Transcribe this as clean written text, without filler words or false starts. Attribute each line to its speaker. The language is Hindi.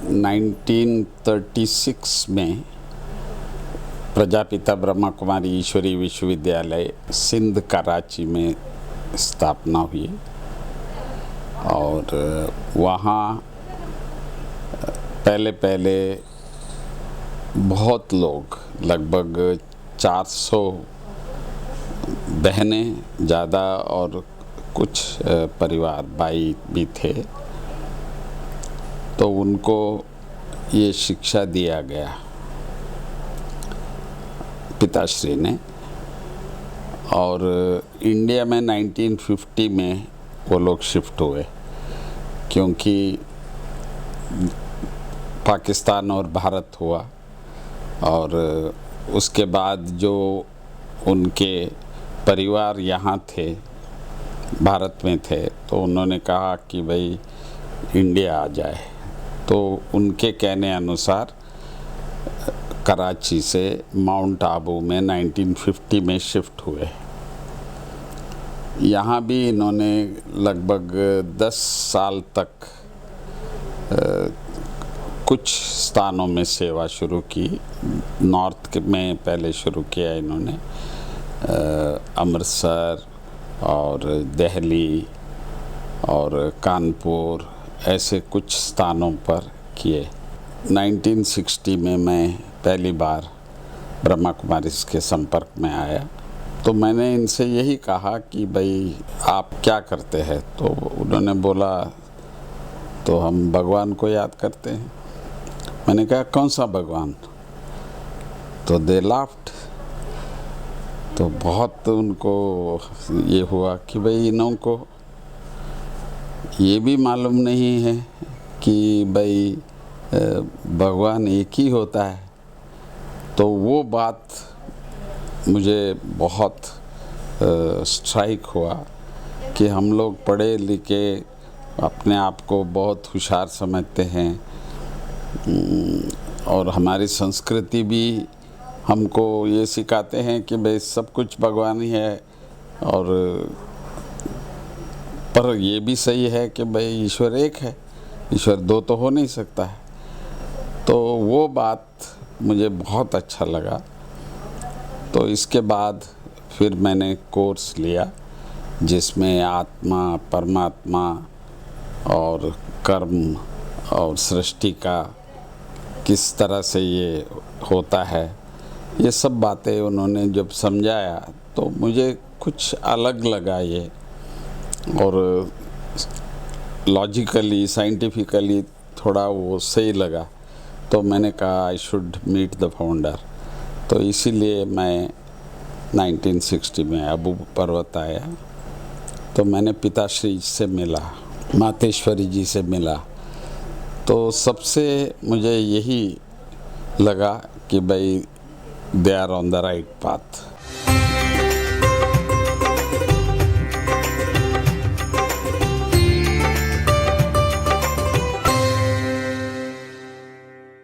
Speaker 1: 1936 में प्रजापिता ब्रह्मा कुमारी ईश्वरी विश्वविद्यालय सिंध कराची में स्थापना हुई और वहाँ पहले बहुत लोग, लगभग 400 बहनें ज़्यादा और कुछ परिवार भाई भी थे, तो उनको ये शिक्षा दिया गया पिताश्री ने। और इंडिया में 1950 में वो लोग शिफ्ट हुए, क्योंकि पाकिस्तान और भारत हुआ और उसके बाद जो उनके परिवार यहाँ थे, भारत में थे, तो उन्होंने कहा कि भाई इंडिया आ जाए। तो उनके कहने अनुसार कराची से माउंट आबू में 1950 में शिफ्ट हुए। यहाँ भी इन्होंने लगभग 10 साल तक कुछ स्थानों में सेवा शुरू की। नॉर्थ में पहले शुरू किया इन्होंने, अमृतसर और दिल्ली और कानपुर, ऐसे कुछ स्थानों पर किए। 1960 में मैं पहली बार ब्रह्मा कुमारी के संपर्क में आया, तो मैंने इनसे यही कहा कि भाई आप क्या करते हैं? तो उन्होंने बोला तो हम भगवान को याद करते हैं। मैंने कहा कौन सा भगवान? तो दे लाफ्ट। तो बहुत उनको ये हुआ कि भाई इन्हों को ये भी मालूम नहीं है कि भाई भगवान एक ही होता है। तो वो बात मुझे बहुत स्ट्राइक हुआ कि हम लोग पढ़े लिखे अपने आप को बहुत होशियार समझते हैं और हमारी संस्कृति भी हमको ये सिखाते हैं कि भाई सब कुछ भगवान ही है, और पर ये भी सही है कि भाई ईश्वर एक है, ईश्वर दो तो हो नहीं सकता है। तो वो बात मुझे बहुत अच्छा लगा। तो इसके बाद फिर मैंने कोर्स लिया जिसमें आत्मा, परमात्मा और कर्म और सृष्टि का किस तरह से ये होता है, ये सब बातें उन्होंने जब समझाया तो मुझे कुछ अलग लगा ये, और लॉजिकली, साइंटिफिकली थोड़ा वो सही लगा। तो मैंने कहा I should meet the founder. तो इसीलिए मैं 1960 में अबू पर्वत आया। तो मैंने पिताश्री से मिला, मातेश्वरी जी से मिला। तो सबसे मुझे यही लगा कि भाई they are on the right path.